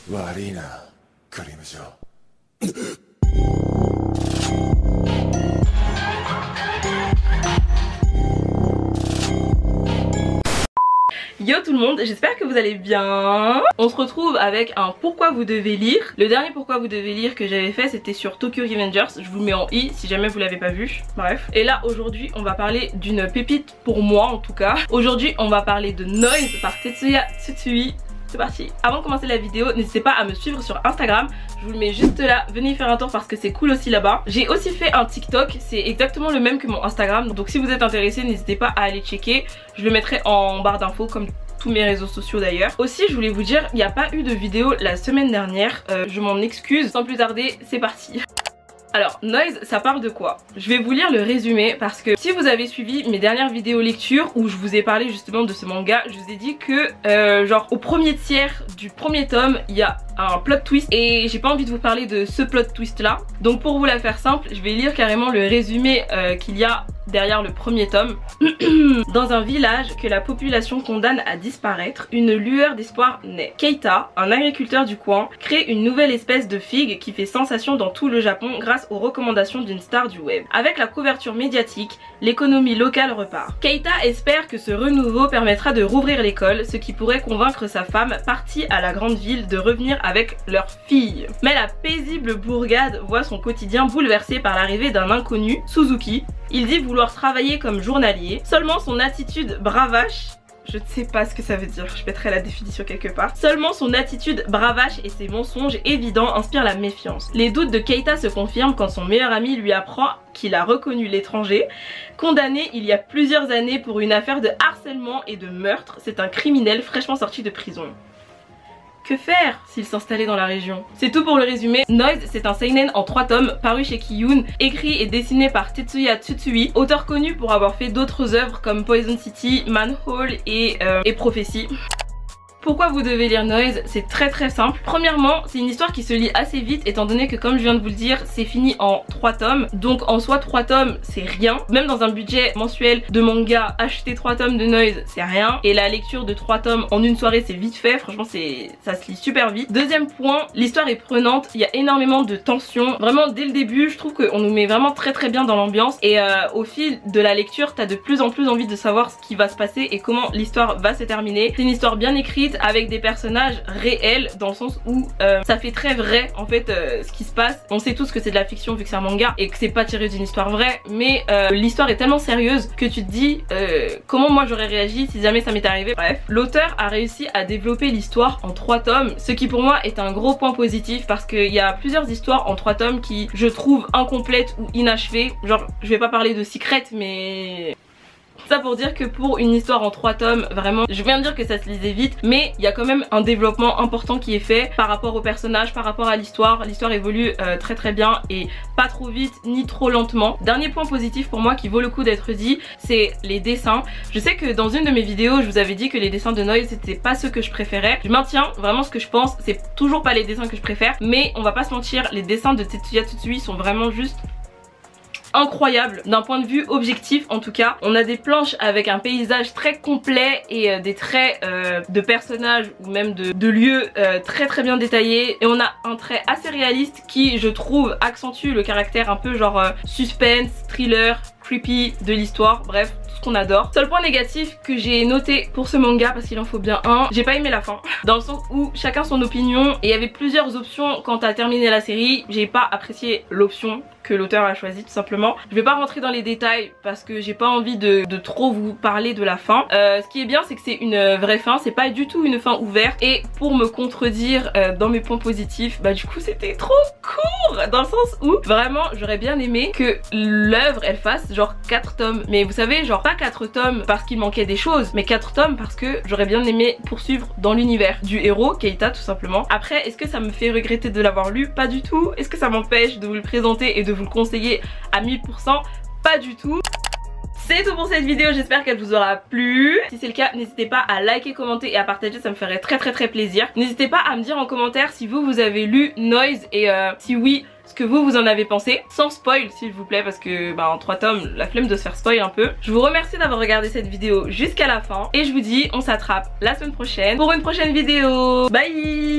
悪いな、クリーム嬢。Yo tout le monde, j'espère que vous allez bien. On se retrouve avec un pourquoi vous devez lire. Le dernier pourquoi vous devez lire que j'avais fait, c'était sur Tokyo Revengers. Je vous le mets en i si jamais vous l'avez pas vu. Bref. Et là aujourd'hui on va parler d'une pépite pour moi en tout cas. Aujourd'hui on va parler de Noise par Tetsuya Tsutsui. C'est parti. Avant de commencer la vidéo, n'hésitez pas à me suivre sur Instagram. Je vous le mets juste là. Venez y faire un tour parce que c'est cool aussi là-bas. J'ai aussi fait un TikTok. C'est exactement le même que mon Instagram. Donc si vous êtes intéressé, n'hésitez pas à aller checker. Je le mettrai en barre d'infos comme tous mes réseaux sociaux d'ailleurs. Aussi je voulais vous dire, il n'y a pas eu de vidéo la semaine dernière. Je m'en excuse. Sans plus tarder, c'est parti. Alors, Noise, ça parle de quoi? Je vais vous lire le résumé parce que si vous avez suivi mes dernières vidéos lecture où je vous ai parlé justement de ce manga, je vous ai dit que genre au premier tiers du premier tome, il y a un plot twist et j'ai pas envie de vous parler de ce plot twist là. Donc pour vous la faire simple, je vais lire carrément le résumé qu'il y a derrière le premier tome. Dans un village que la population condamne à disparaître, une lueur d'espoir naît. Keita, un agriculteur du coin, crée une nouvelle espèce de figue qui fait sensation dans tout le Japon grâce aux recommandations d'une star du web. Avec la couverture médiatique, l'économie locale repart. Keita espère que ce renouveau permettra de rouvrir l'école, ce qui pourrait convaincre sa femme, partie à la grande ville, de revenir avec leur fille. Mais la paisible bourgade voit son quotidien bouleversé par l'arrivée d'un inconnu, Suzuki. Il dit vouloir travailler comme journalier, seulement son attitude bravache, je ne sais pas ce que ça veut dire, je mettrai la définition quelque part. Seulement son attitude bravache et ses mensonges évidents inspirent la méfiance. Les doutes de Keita se confirment quand son meilleur ami lui apprend qu'il a reconnu l'étranger. Condamné il y a plusieurs années pour une affaire de harcèlement et de meurtre, c'est un criminel fraîchement sorti de prison. Que faire s'il s'installait dans la région? C'est tout pour le résumé. Noise, c'est un seinen en 3 tomes paru chez Kiyun, écrit et dessiné par Tetsuya Tsutsui, auteur connu pour avoir fait d'autres œuvres comme Poison City, Manhole et Prophecy. Pourquoi vous devez lire Noise? C'est très simple. Premièrement, c'est une histoire qui se lit assez vite étant donné que comme je viens de vous le dire, c'est fini en 3 tomes. Donc en soi 3 tomes c'est rien. Même dans un budget mensuel de manga, acheter 3 tomes de Noise c'est rien. Et la lecture de 3 tomes en une soirée c'est vite fait. Franchement ça se lit super vite. Deuxième point, l'histoire est prenante. Il y a énormément de tension. Vraiment dès le début je trouve qu'on nous met vraiment très bien dans l'ambiance. Et au fil de la lecture t'as de plus en plus envie de savoir ce qui va se passer et comment l'histoire va se terminer. C'est une histoire bien écrite avec des personnages réels dans le sens où ça fait très vrai en fait ce qui se passe. On sait tous que c'est de la fiction vu que c'est un manga et que c'est pas tiré d'une histoire vraie, mais l'histoire est tellement sérieuse que tu te dis comment moi j'aurais réagi si jamais ça m'était arrivé. Bref, l'auteur a réussi à développer l'histoire en 3 tomes, ce qui pour moi est un gros point positif parce qu'il y a plusieurs histoires en 3 tomes qui je trouve incomplètes ou inachevées. Genre je vais pas parler de Secret mais... Ça pour dire que pour une histoire en 3 tomes, vraiment, je viens de dire que ça se lisait vite, mais il y a quand même un développement important qui est fait par rapport aux personnages, par rapport à l'histoire. L'histoire évolue très bien et pas trop vite ni trop lentement. Dernier point positif pour moi qui vaut le coup d'être dit, c'est les dessins. Je sais que dans une de mes vidéos, je vous avais dit que les dessins de Noise c'était pas ceux que je préférais. Je maintiens vraiment ce que je pense, c'est toujours pas les dessins que je préfère, mais on va pas se mentir, les dessins de Tetsuya Tsutsui sont vraiment juste incroyable d'un point de vue objectif. En tout cas on a des planches avec un paysage très complet et des traits de personnages ou même de lieux très bien détaillés, et on a un trait assez réaliste qui je trouve accentue le caractère un peu genre suspense, thriller, creepy de l'histoire, bref tout ce qu'on adore. Seul point négatif que j'ai noté pour ce manga, parce qu'il en faut bien un, j'ai pas aimé la fin, dans le sens où chacun son opinion et il y avait plusieurs options quand t'as terminé la série. J'ai pas apprécié l'option que l'auteur a choisi tout simplement. Je vais pas rentrer dans les détails parce que j'ai pas envie de trop vous parler de la fin. Ce qui est bien c'est que c'est une vraie fin, c'est pas du tout une fin ouverte, et pour me contredire dans mes points positifs, bah du coup c'était trop court dans le sens où vraiment j'aurais bien aimé que l'œuvre elle fasse genre 4 tomes, mais vous savez genre pas 4 tomes parce qu'il manquait des choses, mais 4 tomes parce que j'aurais bien aimé poursuivre dans l'univers du héros Keita tout simplement. Après est-ce que ça me fait regretter de l'avoir lu? Pas du tout. Est-ce que ça m'empêche de vous le présenter et de vous le conseiller à 1000%? Pas du tout. C'est tout pour cette vidéo, j'espère qu'elle vous aura plu. Si c'est le cas, n'hésitez pas à liker, commenter et à partager, ça me ferait très plaisir. N'hésitez pas à me dire en commentaire si vous avez lu Noise et si oui, ce que vous en avez pensé, sans spoil s'il vous plaît, parce que bah, en 3 tomes, la flemme de se faire spoil un peu. Je vous remercie d'avoir regardé cette vidéo jusqu'à la fin et je vous dis on s'attrape la semaine prochaine pour une prochaine vidéo. Bye.